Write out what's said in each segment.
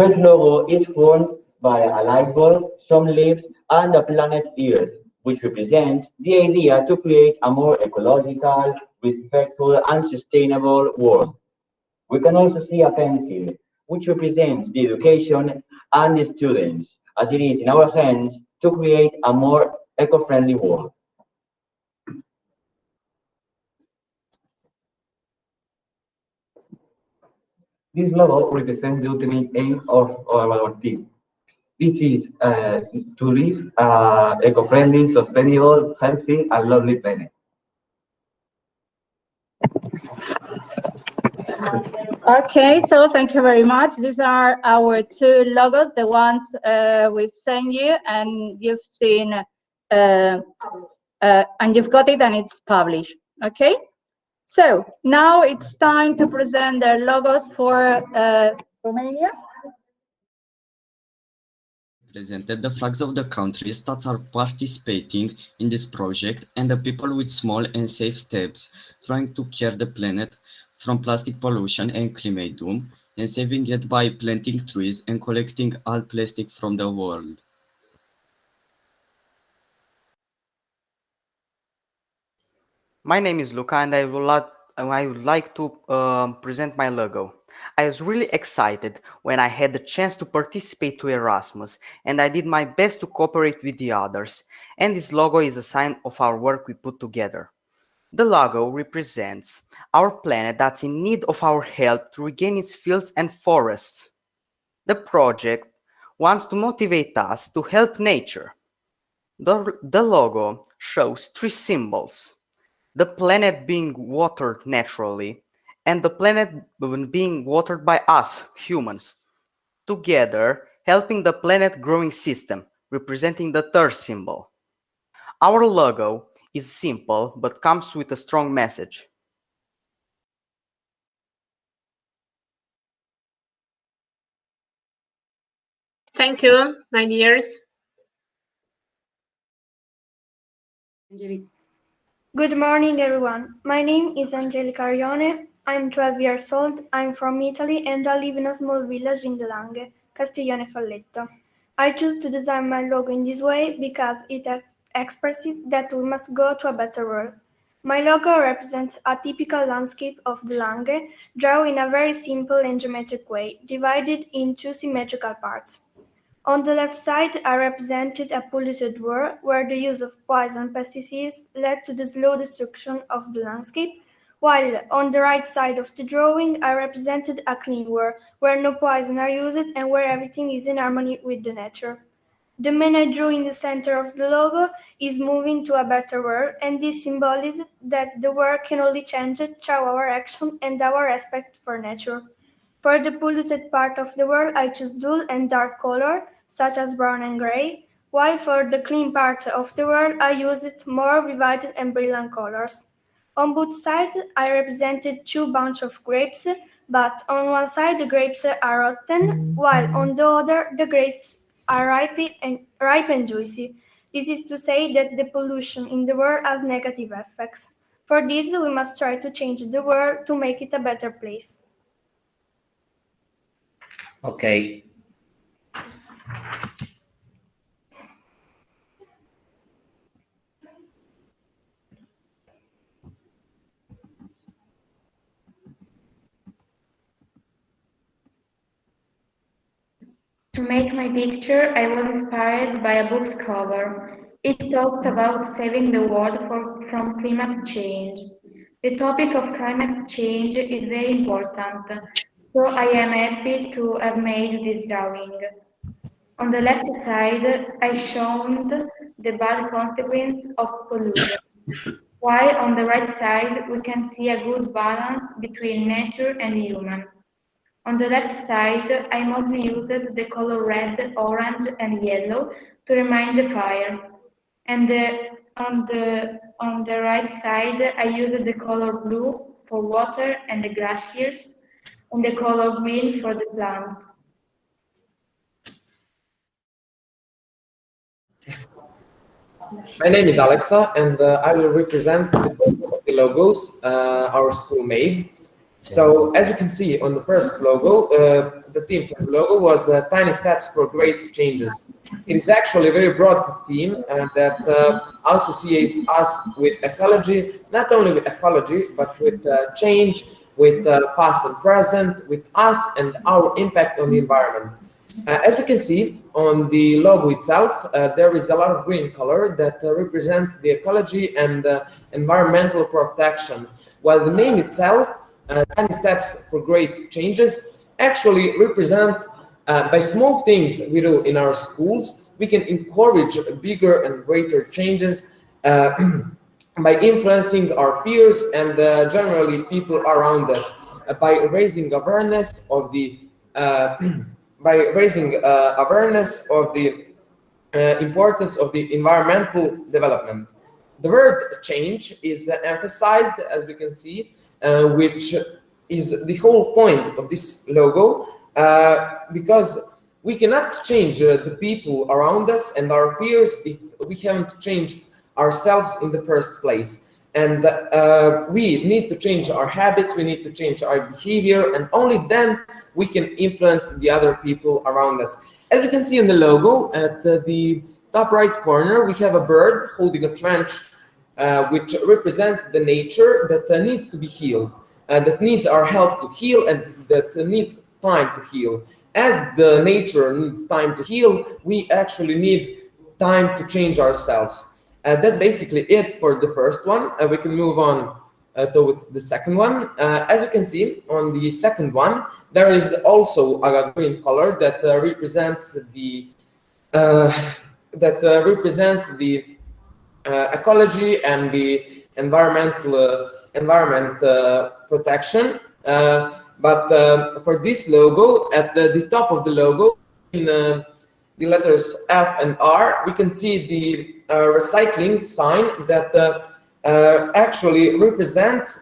first logo is formed by a light bulb, some leaves, and the planet Earth, which represents the idea to create a more ecological, respectful, and sustainable world. We can also see a pencil, which represents the education and the students, as it is in our hands to create a more eco-friendly world. This logo represents the ultimate aim of our team. This is to live eco-friendly, sustainable, healthy, and lovely planet. Okay, so thank you very much. These are our two logos, the ones we've sent you, and you've seen, and you've got it, and it's published. Okay, so now it's time to present their logos for Romania. Presented the flags of the countries that are participating in this project and the people with small and safe steps trying to cure the planet from plastic pollution and climate doom and saving it by planting trees and collecting all plastic from the world. My name is Luca and I would like to present my logo. I was really excited when I had the chance to participate to Erasmus, and I did my best to cooperate with the others, and this logo is a sign of our work we put together. The logo represents our planet that's in need of our help to regain its fields and forests. The project wants to motivate us to help nature. The logo shows three symbols: the planet being watered naturally, and the planet being watered by us, humans, together helping the planet growing system, representing the third symbol. Our logo is simple but comes with a strong message. Thank you, my dears. Good morning, everyone. My name is Angelica Arione. I'm 12 years old. I'm from Italy and I live in a small village in the Langhe, Castiglione Falletto. I choose to design my logo in this way because it expresses that we must go to a better world. My logo represents a typical landscape of the Langhe, drawn in a very simple and geometric way, divided into symmetrical parts. On the left side, I represented a polluted world where the use of poison pesticides led to the slow destruction of the landscape, while on the right side of the drawing, I represented a clean world where no poison are used and where everything is in harmony with the nature. The man I drew in the center of the logo is moving to a better world, and this symbolizes that the world can only change through our action and our respect for nature. For the polluted part of the world, I choose dull and dark color, such as brown and gray, while for the clean part of the world, I used more vivid and brilliant colors. On both sides, I represented two bunches of grapes, but on one side the grapes are rotten, while on the other the grapes are ripe and juicy. This is to say that the pollution in the world has negative effects. For this, we must try to change the world to make it a better place. Okay. To make my picture, I was inspired by a book's cover. It talks about saving the world from climate change. The topic of climate change is very important, so I am happy to have made this drawing. On the left side, I shown the bad consequence of pollution, while on the right side, we can see a good balance between nature and human. On the left side, I mostly used the color red, orange, and yellow to remind the fire. And on the right side, I used the color blue for water and the glaciers, and the color green for the plants. My name is Alexa, and I will represent the logos our school made. So as you can see on the first logo, the theme for the logo was tiny steps for great changes. It is actually a very broad theme that associates us with ecology, not only with ecology, but with change, with past and present, with us and our impact on the environment. As we can see on the logo itself, there is a lot of green color that represents the ecology and environmental protection, while the name itself, Tiny Steps for Great Changes, actually represent by small things we do in our schools, we can encourage bigger and greater changes by influencing our peers and generally people around us by raising awareness of the importance of the environmental development. The word change is emphasized, as we can see, which is the whole point of this logo, because we cannot change the people around us and our peers if we haven't changed ourselves in the first place. And we need to change our habits, we need to change our behavior, and only then we can influence the other people around us. As you can see in the logo, at the top right corner, we have a bird holding a trench, which represents the nature that needs to be healed, that needs our help to heal, and that needs time to heal. As the nature needs time to heal, we actually need time to change ourselves. That's basically it for the first one. We can move on towards the second one. As you can see on the second one, there is also a green color that represents the ecology and the environment protection. But for this logo, at the top of the logo, in the letters F and R, we can see the recycling sign that actually represents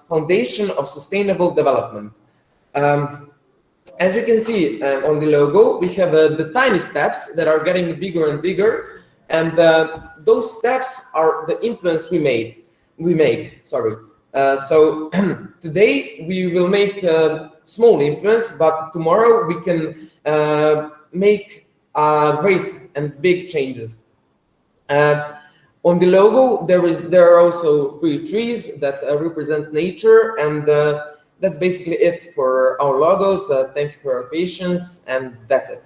foundation of sustainable development. As we can see on the logo, we have the tiny steps that are getting bigger and bigger, and those steps are the influence we make. So today we will make small influence, but tomorrow we can make great and big changes. On the logo, there are also 3 trees that represent nature, and that's basically it for our logos. Thank you for your patience, and that's it.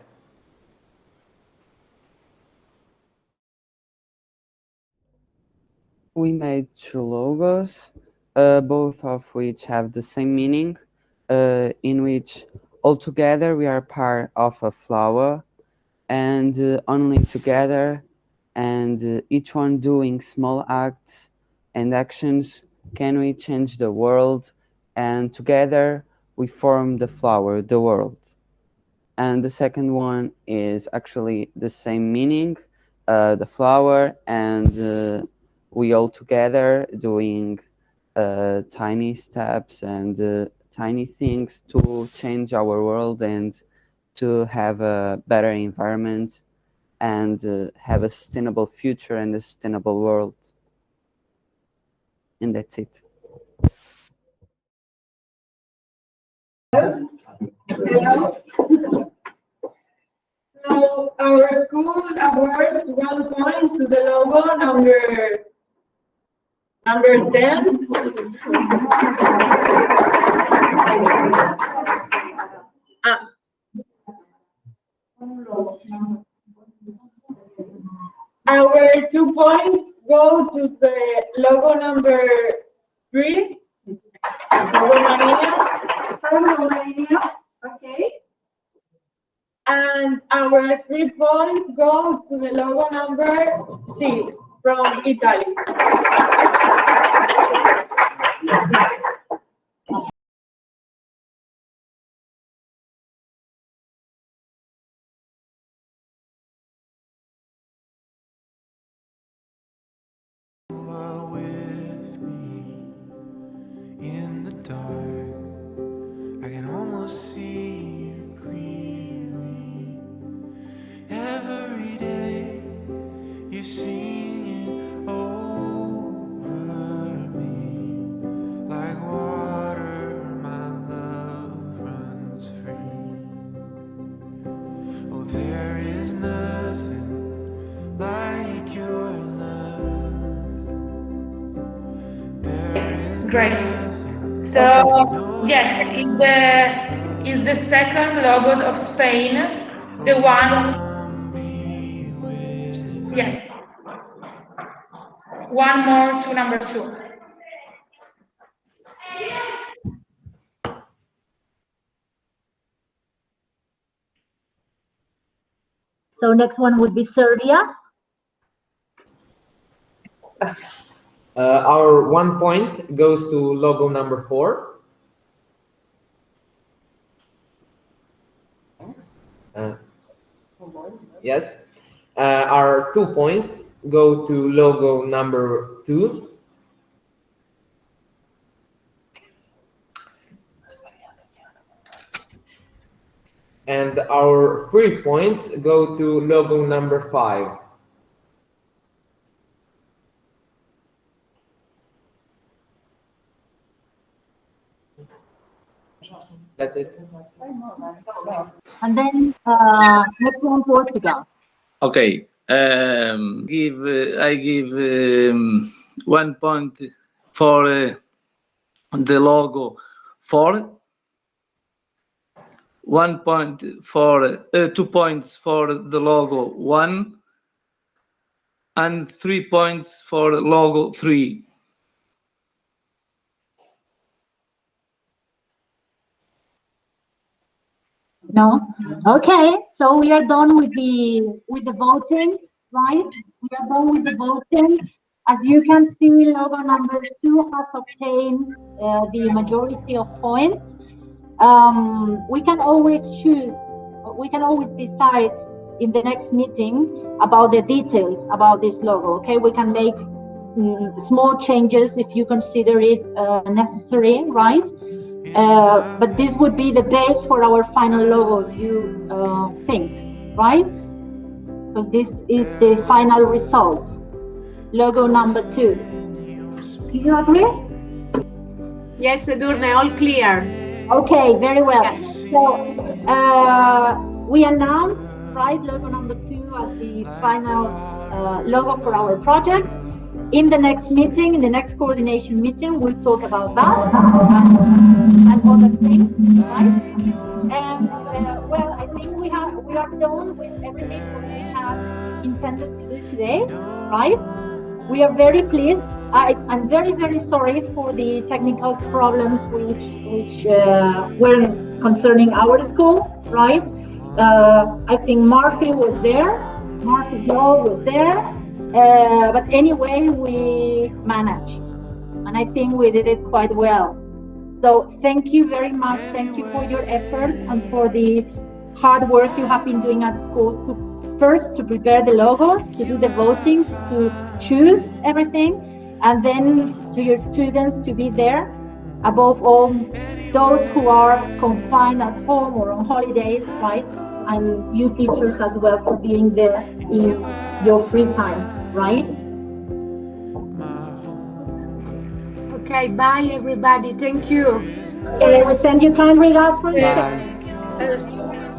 We made 2 logos, both of which have the same meaning, in which altogether we are part of a flower, and only together, and each one doing small acts and actions, can we change the world, and together we form the flower, the world. And the second one is actually the same meaning, the flower, and we all together doing tiny steps and tiny things to change our world and to have a better environment and have a sustainable future and a sustainable world. And that's it. Hello. So our school awards 1 point to the logo number 10. Our 2 points go to the logo number 3. Okay. And our 3 points go to the logo number 6 from Italy. In the dark, I can almost see you clearly. Every day, you're singing over Great. So yes, is the second logos of Spain, the one. Yes. One more to number 2. So next one would be Serbia. Our 1 point goes to logo number 4. Yes. Our 2 points go to logo number 2. And our 3 points go to logo number 5. That's it. And then next one, Portugal. Okay. I give 1 point for the logo 4. 1 point for 2 points for the logo 1, and 3 points for logo 3. No. Okay. So we are done with the voting, right? We are done with the voting. As you can see, logo number 2 has obtained the majority of points. We can always choose. We can always decide in the next meeting about the details about this logo. Okay, we can make small changes if you consider it necessary, right? But this would be the base for our final logo, if you think, right? Because this is the final result. Logo number 2. Do you agree? Yes, Edurne, all clear. Okay, very well. Yes. So we announced, right, logo number 2 as the final logo for our project. In the next meeting, in the next coordination meeting, we'll talk about that and other things, right? And well, I think we are done with everything we have intended to do today, right? We are very pleased. I'm very, very sorry for the technical problems which were concerning our school, right? I think Murphy was there, Murphy's law was there, but anyway, we managed, and I think we did it quite well. So thank you very much. Thank you for your efforts and for the hard work you have been doing at school to prepare the logos, to do the voting, to choose everything, and then to your students to be there. Above all, those who are confined at home or on holidays, right? And you teachers as well for being there in your free time, right? Okay, bye everybody. Thank you. Okay, we send you kind regards from Bye.